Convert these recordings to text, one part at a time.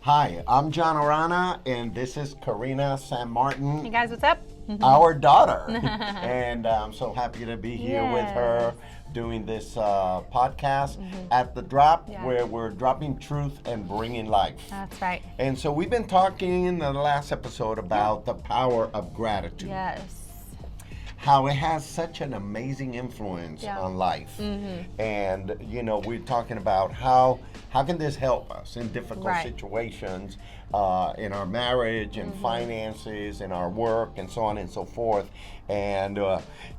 Hi, I'm John Arana, and this is Karina San Martin. Hey guys, what's up? Our daughter. And I'm so happy to be here with her doing this podcast at The Drop, where we're dropping truth and bringing life. That's right. And so we've been talking in the last episode about the power of gratitude. Yes. How it has such an amazing influence on life. And, you know, we're talking about how can this help us in difficult situations, in our marriage and finances, in our work, and so on and so forth. And,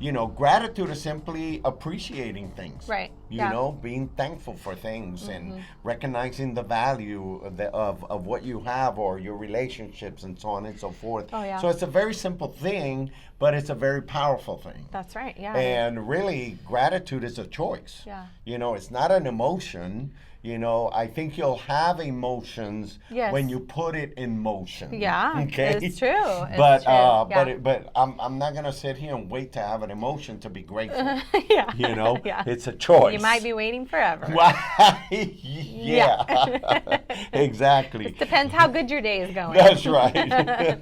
you know, gratitude is simply appreciating things. Right. You know, being thankful for things and recognizing the value of what you have or your relationships and so on and so forth. Oh, yeah. So it's a very simple thing, but it's a very powerful thing. That's right, yeah. And really, gratitude is a choice. Yeah. You know, it's not an emotion. You know, I think you'll have emotions when you put it in motion. Yeah, okay? it's true. It's But but I'm not gonna sit here and wait to have an emotion to be grateful. You know, it's a choice. You might be waiting forever. Exactly. It depends how good your day is going. That's right.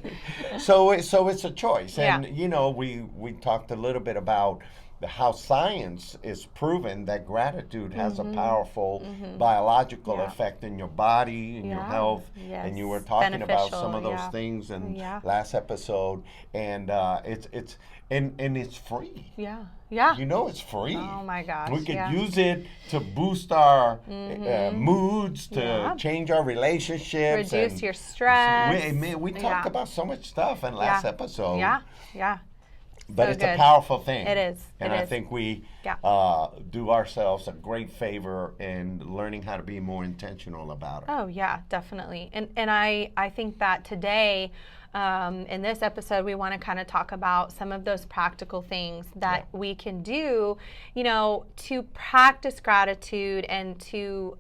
So it's a choice, and you know, we talked a little bit about how science is proven that gratitude has a powerful biological effect in your body, in your health, and you were talking about some of those things in last episode, and it's free. Yeah. You know, it's free. Oh my gosh. We could use it to boost our moods, to change our relationships, reduce your stress. We talked about so much stuff in last episode. Yeah. But so it's good. a powerful thing. It is. And I think we do ourselves a great favor in learning how to be more intentional about it. Oh, yeah, definitely. And I think that today, in this episode, we want to kind of talk about some of those practical things that we can do, you know, to practice gratitude and to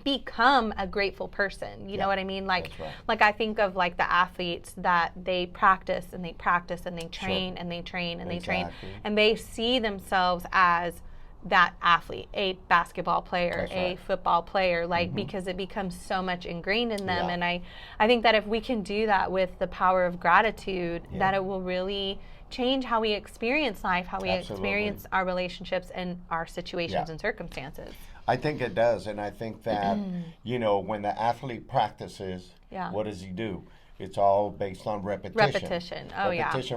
become a grateful person. You know what I mean? Like, like I think of like the athletes that they practice and they practice and they train and they train and they train, and they see themselves as that athlete, a basketball player, a football player, like because it becomes so much ingrained in them. And I think that if we can do that with the power of gratitude, that it will really change how we experience life, how we experience our relationships and our situations and circumstances. I think it does, and I think that, you know, when the athlete practices, what does he do? It's all based on repetition.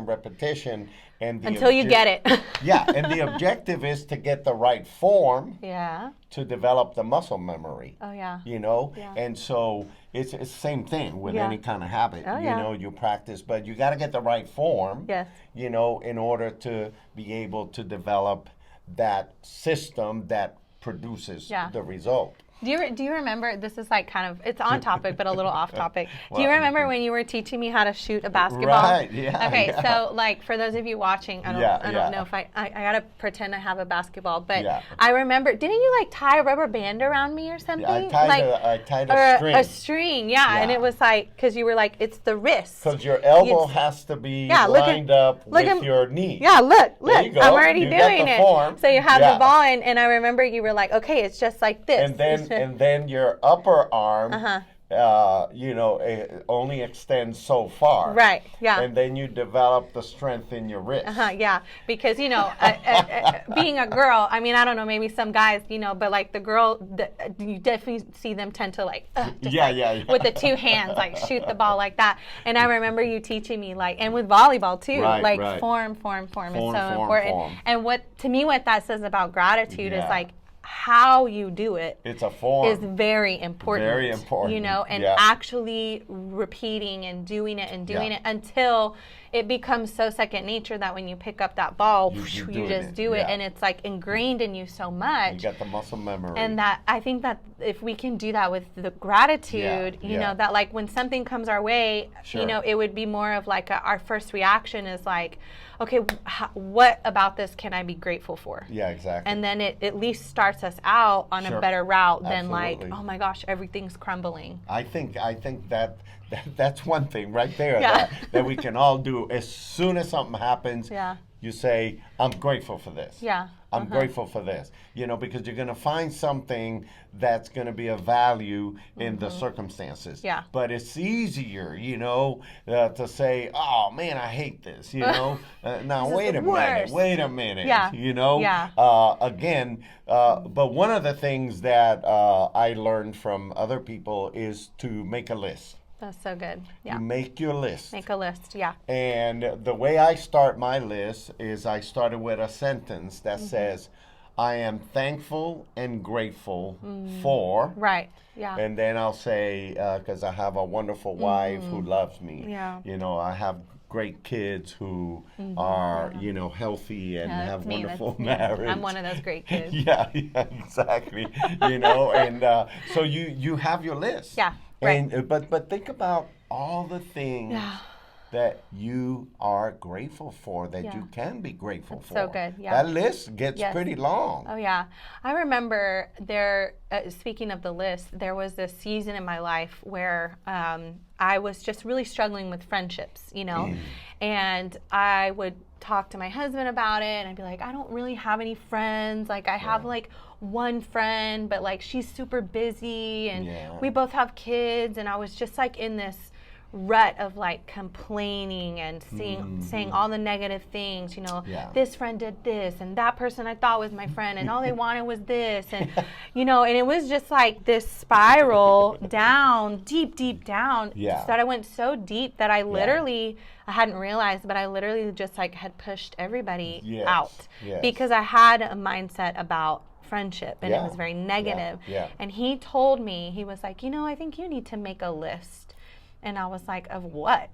Repetition. And until you get it. And the objective is to get the right form to develop the muscle memory. You know? And so it's the same thing with any kind of habit. You know, you practice, but you got to get the right form, you know, in order to be able to develop that system that produces the result. Do you remember, this is like kind of, it's on topic, but a little off topic. Do you remember when you were teaching me how to shoot a basketball? Right, yeah. Okay, so like for those of you watching, I don't know if I gotta pretend I have a basketball, but I remember, didn't you like tie a rubber band around me or something? I tied a string. A string, and it was like, because you were like, it's the wrist. Because your elbow has to be lined up with your knee. Yeah, look, I'm already doing it. Form. So you have the ball, and I remember you were like, okay, it's just like this. And then your upper arm, you know, it only extends so far. Right, yeah. And then you develop the strength in your wrist. Because, you know, being a girl, I mean, I don't know, maybe some guys, you know, but like the girl, you definitely see them tend to like, with the two hands, like shoot the ball like that. And I remember you teaching me like, and with volleyball too, form is so important. And to me, what that says about gratitude is like, how you do it is very important. You know, and actually repeating and doing it until it becomes so second nature that when you pick up that ball, you just do it, and it's like ingrained in you so much. You get the muscle memory. And that, I think that if we can do that with the gratitude, you know, that like when something comes our way, you know, it would be more of like our first reaction is like, okay, what about this can I be grateful for? Yeah, exactly. And then it at least starts us out on a better route than like, oh my gosh, everything's crumbling. I think that's one thing right there that we can all do as soon as something happens. you say, I'm grateful for this. Yeah. I'm grateful for this, because you're going to find something that's going to be of value in the circumstances. Yeah. But it's easier, to say, oh, man, I hate this, Now, wait a minute, Yeah. Yeah. Again, but one of the things that I learned from other people is to make a list. That's so good. Yeah. You make your list. Make a list, yeah. And the way I start my list is I started with a sentence that says, I am thankful and grateful for. Right, yeah. And then I'll say, because I have a wonderful wife who loves me. Yeah. I have great kids who are, healthy and have wonderful marriage. I'm one of those great kids. Yeah, exactly. And so you have your list. Yeah. Right. And but think about all the things that you are grateful for, that you can be grateful for. So good. Yeah. That list gets pretty long. Oh yeah. I remember speaking of the list, there was this season in my life where I was just really struggling with friendships, and I would talk to my husband about it, and I'd be like, I don't really have any friends. Like, I have like one friend, but like she's super busy, and we both have kids, and I was just like in this rut of like complaining and saying all the negative things, this friend did this, and that person I thought was my friend, and all they wanted was this, and and it was just like this spiral down, deep down. So that I went so deep that I literally, I hadn't realized, but I literally just like had pushed everybody out because I had a mindset about friendship, and it was very negative. And he told me, he was like, I think you need to make a list. And I was like, of what?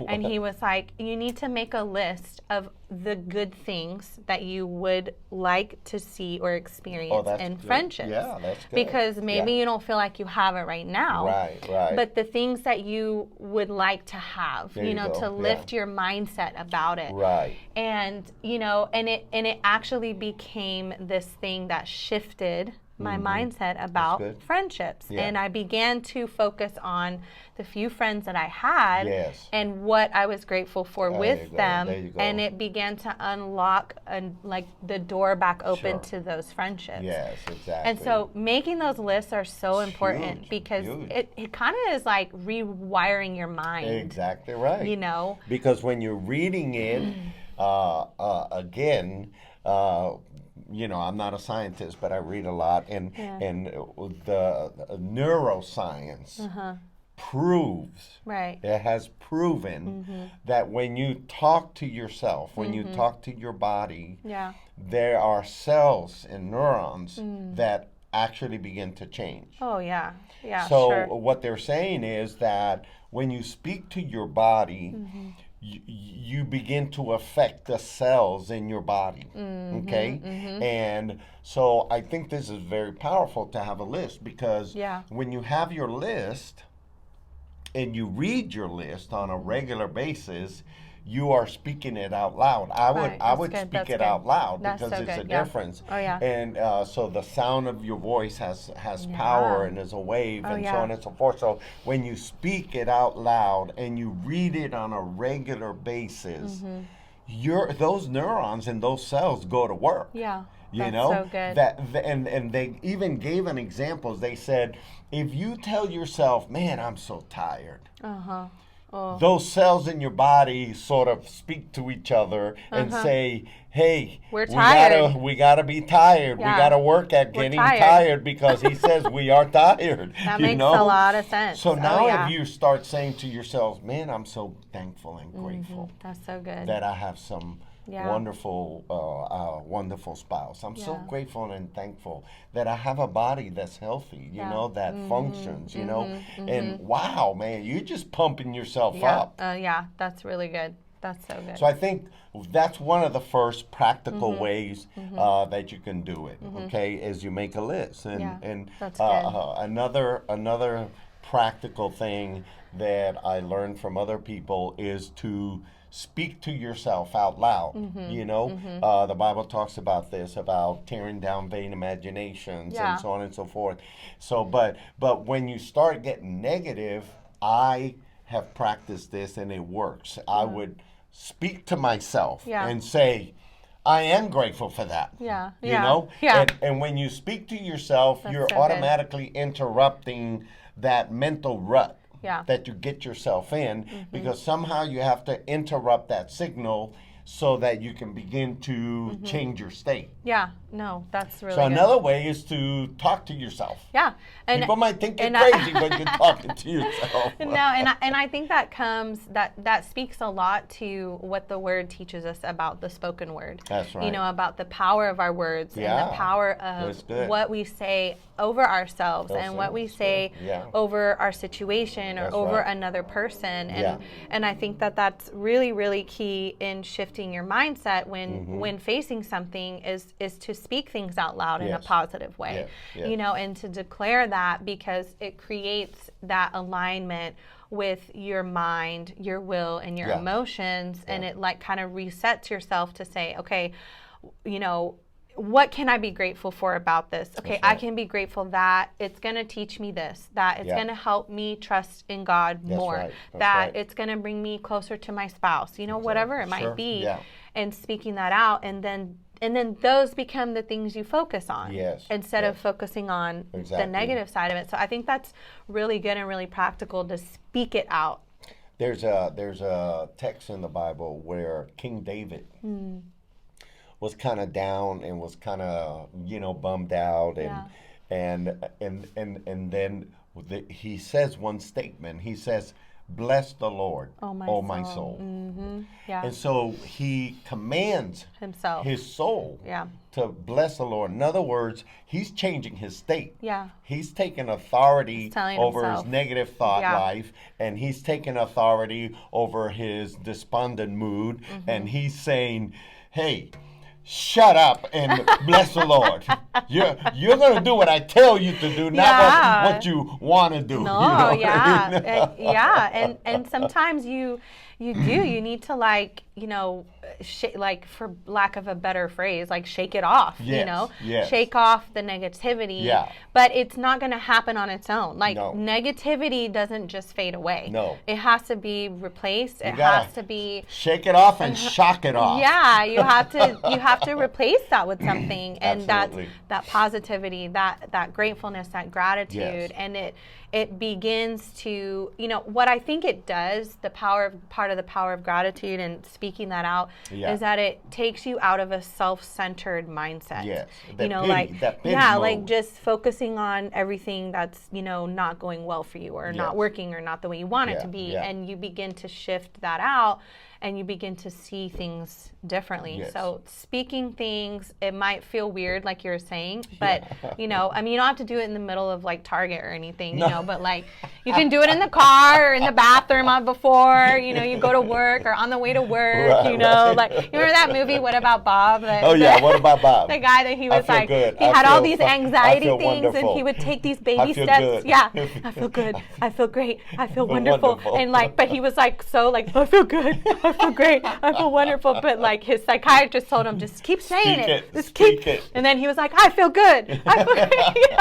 And he was like, you need to make a list of the good things that you would like to see or experience in friendships. Yeah, that's good. Because maybe you don't feel like you have it right now. Right. But the things that you would like to have, to lift your mindset about it. Right. And, and it actually became this thing that shifted my mindset about friendships. And I began to focus on the few friends that I had and what I was grateful for with them. And it began to unlock the door back open to those friendships. Yes, exactly. And so making those lists are so important because it kind of is like rewiring your mind. Exactly right. Because when you're reading it, again, I'm not a scientist, but I read a lot, and the neuroscience proves, it has proven that when you talk to yourself, when you talk to your body, there are cells and neurons that actually begin to change. Oh, yeah. Yeah, so what they're saying is that when you speak to your body, you begin to affect the cells in your body, okay? And so I think this is very powerful to have a list, because when you have your list and you read your list on a regular basis, you are speaking it out loud. I would speak it out loud because it's a difference. Oh, yeah. And so the sound of your voice has power and is a wave and so on and so forth. So when you speak it out loud and you read it on a regular basis, those neurons and those cells go to work. Yeah. So good. And they even gave an example. They said, if you tell yourself, man, I'm so tired. Those cells in your body sort of speak to each other and say, hey, we're tired. We gotta be tired. We gotta work at getting tired because he says we are tired. That makes a lot of sense. So now if you start saying to yourself, man, I'm so thankful and grateful. That's so good. That I have some wonderful spouse. I'm so grateful and thankful that I have a body that's healthy, that functions, and wow, man, you're just pumping yourself up. That's really good. That's so good. So I think that's one of the first practical ways that you can do it, okay, is you make a list. And that's good. Another practical thing that I learned from other people is to speak to yourself out loud. The Bible talks about this, about tearing down vain imaginations and so on and so forth. So, but when you start getting negative, I have practiced this and it works. I would speak to myself and say, I am grateful for that. Yeah. You Yeah. know? Yeah. And when you speak to yourself, That's you're so good. automatically interrupting that mental rut Yeah. that you get yourself in, because somehow you have to interrupt that signal so that you can begin to change your state. Yeah. No, that's really So good. another way is to talk to yourself. Yeah. And People might think you're and I- crazy, but you're talking to yourself. No, and I think that speaks a lot to what the word teaches us about the spoken word. That's right. You know, about the power of our words and Yeah, the power that's of good. what we say over ourselves and what we say over our situation or That's over right. another person. Yeah. And I think that that's really, really key in shifting your mindset when facing something is to speak things out loud in a Yes. positive way. Yes, yes. You know, and to declare that, because it creates that alignment with your mind, your will, and your Yeah. emotions, and Yeah. it like kind of resets yourself to say, okay, you know, what can I be grateful for about this? Okay, That's I right. can be grateful that it's going to teach me this, that it's Yeah. going to help me trust in God That's more, right. That's that right. it's going to bring me closer to my spouse, you know, whatever it Sure. might be, Yeah. and speaking that out, and then those become the things you focus on, Yes, instead of yes. focusing on the Exactly. negative side of it. So I think that's really good and really practical to speak it out. There's a text in the Bible where King David was kind of down and was kind of bummed out, and then he says one statement. He says, "Bless the Lord, Oh, my soul." Yeah, And so he commands himself. his soul Yeah. to bless the Lord. In other words, he's changing his state. Yeah. He's taking authority He's telling over himself. his negative thought Yeah. life, and he's taking authority over his despondent mood, and he's saying, "Hey, shut up and bless the Lord. You're going to do what I tell you to do, not Yeah. what you want to do." No, yeah, You know? and sometimes you need to like for lack of a better phrase, like shake it off, Yes, yes. shake off the negativity. Yeah. But it's not going to happen on its own. Like No. negativity doesn't just fade away. No. It has to be replaced. It gotta has to be. Shake it off and shock it off. Yeah, you have to replace that with something, and Absolutely. that positivity, that gratefulness, that gratitude, Yes. and it begins to, what I think it does, part of the power of gratitude and speaking that out, Yeah. is that it takes you out of a self-centered mindset. Yes, Like pity like mode. just focusing on everything that's not going well for you, or not Yes. working, or not the way you want it Yeah, to be, yeah. and you begin to shift that out, and you begin to see things differently. Yes. So speaking things, it might feel weird, like you were saying, but you don't have to do it in the middle of like Target or anything, but like you can do it in the car or in the bathroom before, you go to work or on the way to work, Right, like, you remember that movie, What About Bob? Oh yeah, what about Bob? The guy that he was feel like, good. he I had all feel these fu- I anxiety feel things, and wonderful. he would take these baby feel steps. good. Yeah, I feel good. I feel great. I feel wonderful. And like, but he was like, so like, I feel good. I feel great. I feel wonderful. But like, his psychiatrist told him, just keep saying Speak it. Just Speak keep. it. And then he was like, I feel good. I feel great.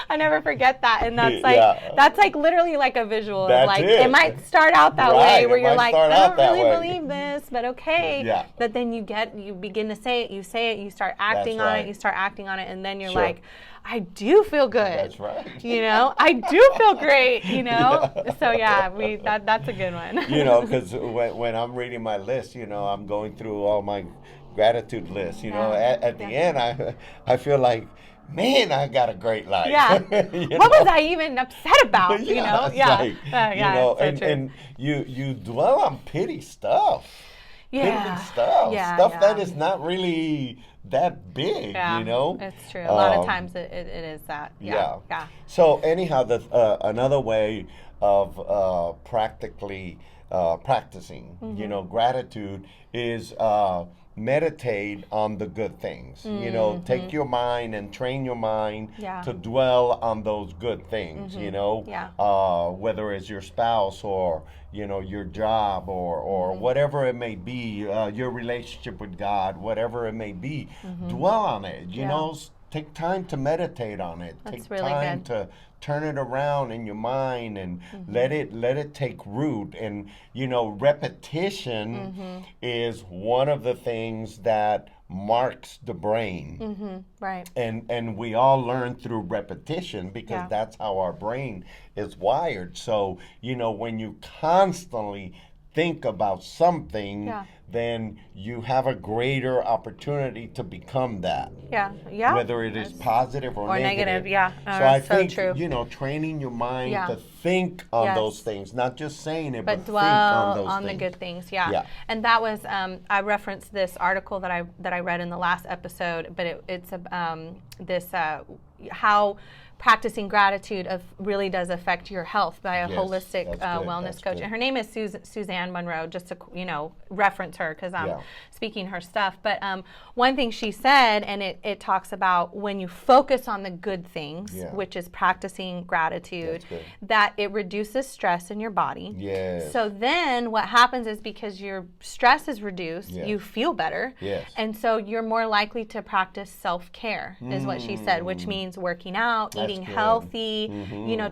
I never forget that. And that's like, Yeah. that's like literally like a visual of That's like, it. it might start out that Right, way, it where you're might like, start I out don't that really way. believe this, but okay. Yeah. But then you begin to say it, you you start acting on right. it, you start acting on it, and then you're Sure. like, I do feel good. That's right. I do feel great, So yeah, that's a good one. Because when I'm reading my list, I'm going through all my gratitude list. At the end, I feel like, man, I got a great life. Yeah. What was I even upset about? It's Yeah. like, It's so true. and you dwell on petty stuff. Yeah. Petty stuff. Yeah, Stuff yeah. that is not really that big, Yeah, it's true. A lot of times it is that. Yeah. Yeah. So anyhow, another way of practically practicing, gratitude is meditate on the good things. Take your mind and train your mind Yeah. to dwell on those good things. Yeah. Whether it's your spouse or your job or whatever it may be, your relationship with God, whatever it may be, dwell on it. Yeah. take time to meditate on it. That's take really time good. to turn it around in your mind and let it take root. And repetition is one of the things that marks the brain. Right. And we all learn through repetition because that's how our brain is wired. So, when you constantly think about something, then you have a greater opportunity to become that. Yeah. Whether it is positive or negative. Yeah. So I think, true. training your mind to think on those things, not just saying it, but dwell think on those on things. the good things. Yeah. And that was, I referenced this article that I read in the last episode, but it's how practicing gratitude really does affect your health by a holistic wellness coach. And her name is Suzanne Monroe, just to reference her because I'm speaking her stuff. But one thing she said, and it talks about when you focus on the good things, which is practicing gratitude, that it reduces stress in your body. Yes. So then what happens is because your stress is reduced, you feel better. Yes. And so you're more likely to practice self-care, is what she said, which means working out, eating healthy,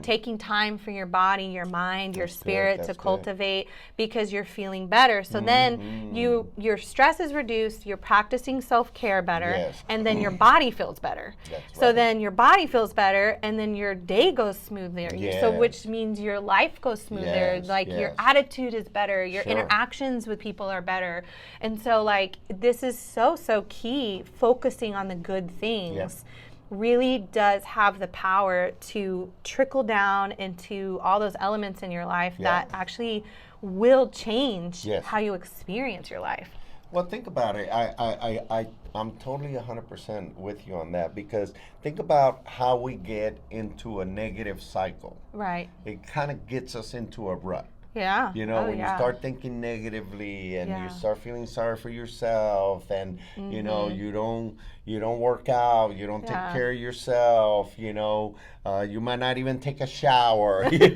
taking time for your body, your mind, your spirit to cultivate because you're feeling better. So then your stress is reduced, you're practicing self-care better, and then your body feels better. So then your body feels better, and then your day goes smoother. So which means your life goes smoother. Your attitude is better, your interactions with people are better. And so this is so key. Focusing on the good things really does have the power to trickle down into all those elements in your life that actually will change how you experience your life. Well, think about it. I'm totally 100% with you on that, because think about how we get into a negative cycle. Right. It kind of gets us into a rut. Yeah. When you start thinking negatively and you start feeling sorry for yourself, and you don't work out, you don't take care of yourself, you might not even take a shower, and you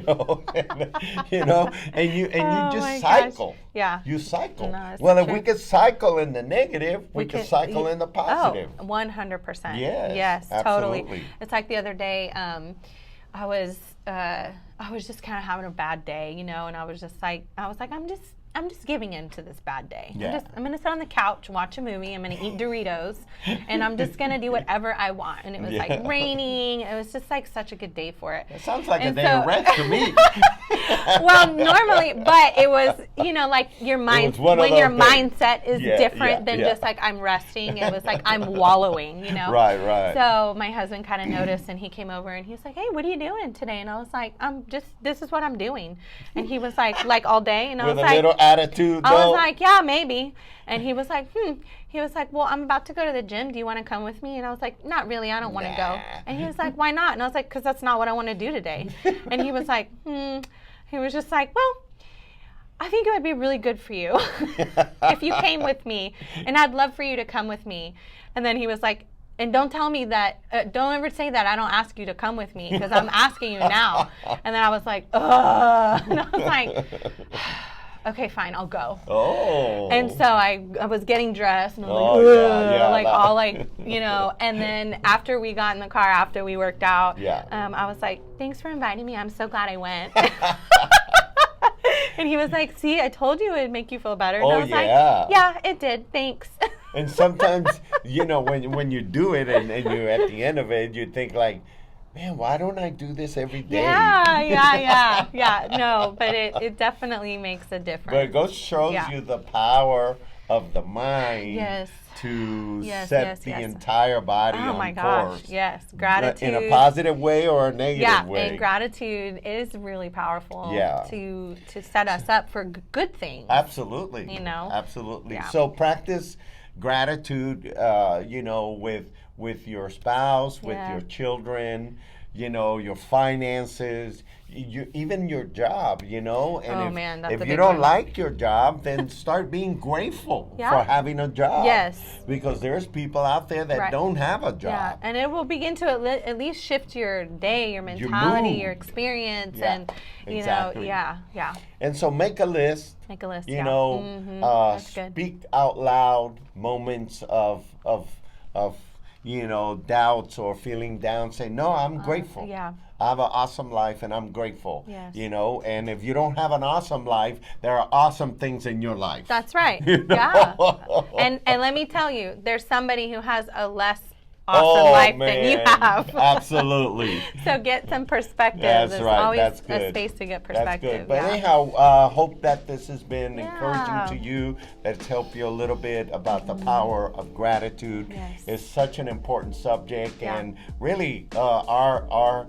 just cycle. Gosh. Yeah. You cycle. No, well, true. if we could cycle in the negative, we could cycle in the positive. 100%. Yes, totally. absolutely. It's like the other day, I was just kind of having a bad day, and I was like, I'm just giving in to this bad day. Yeah. I'm going to sit on the couch, watch a movie, I'm going to eat Doritos, and I'm just going to do whatever I want. And it was raining. It was just such a good day for it. It sounds like a day of rest to me. Well, normally, but it was, your mind, when your mindset is different than just I'm resting. It was I'm wallowing, Right. So my husband kind of noticed, and he came over and he was like, "Hey, what are you doing today?" And I was like, this is what I'm doing. And he was like all day. And I was like, little attitude, I was like, yeah, maybe. And he was like, He was like, well, I'm about to go to the gym. Do you want to come with me? And I was like, not really. I don't want to go. And he was like, why not? And I was like, because that's not what I want to do today. And he was like, He was just like, well, I think it would be really good for you if you came with me. And I'd love for you to come with me. And then he was like, and don't tell me that, don't ever say that I don't ask you to come with me, because I'm asking you now. And then I was like, ugh. And I was like, okay, fine, I'll go. Oh. And so I was getting dressed, and I was and then after we got in the car, after we worked out, I was like, thanks for inviting me. I'm so glad I went. And he was like, see, I told you it would make you feel better. And I was like, yeah, it did. Thanks. And sometimes, when you do it and you at the end of it, you think man, why don't I do this every day? Yeah. No, but it definitely makes a difference. But it shows you the power of the mind to set the entire body on course. Oh my gosh, yes. Gratitude. In a positive way or a negative way. Yeah, and gratitude is really powerful to set us up for good things. Absolutely. Absolutely. Yeah. So practice gratitude, with your spouse, with your children, your finances, even your job, and if you don't like your job, then start being grateful for having a job. Yes. Because there's people out there that don't have a job. Yeah, and it will begin to at least shift your day, your mentality, your experience, and exactly. Yeah. And so make a list. Make a list. Speak out loud moments of doubts or feeling down, say, no, I'm grateful. Yeah. I have an awesome life and I'm grateful. Yes. And if you don't have an awesome life, there are awesome things in your life. That's right. Yeah. And let me tell you, there's somebody who has a less awesome life than you have. Absolutely. So get some perspective. That's There's right. always That's good. a space to get perspective. That's good. But anyhow, hope that this has been encouraging to you, that it's helped you a little bit about the power of gratitude. Yes. It's such an important subject, and really our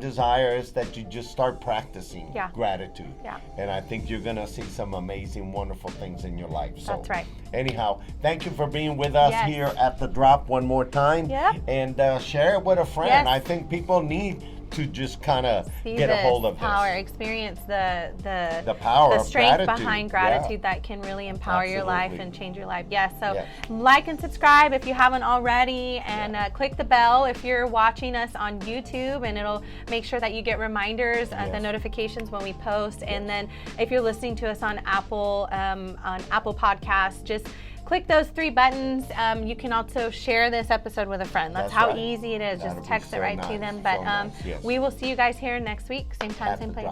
desire is that you just start practicing gratitude. Yeah. And I think you're going to see some amazing, wonderful things in your life. So, that's right. Anyhow, thank you for being with us here at The Drop one more time. Yep. And share it with a friend. Yes. I think people need to just kind of get this a hold of power, this. experience the power the of strength gratitude. behind gratitude that can really empower your life and change your life. Yes. So like and subscribe if you haven't already, and click the bell if you're watching us on YouTube, and it'll make sure that you get reminders, the notifications when we post. And then if you're listening to us on Apple Podcasts, just click those 3 buttons. You can also share this episode with a friend. That's how easy it is. Just text it right to them. But we will see you guys here next week. Same time, same place.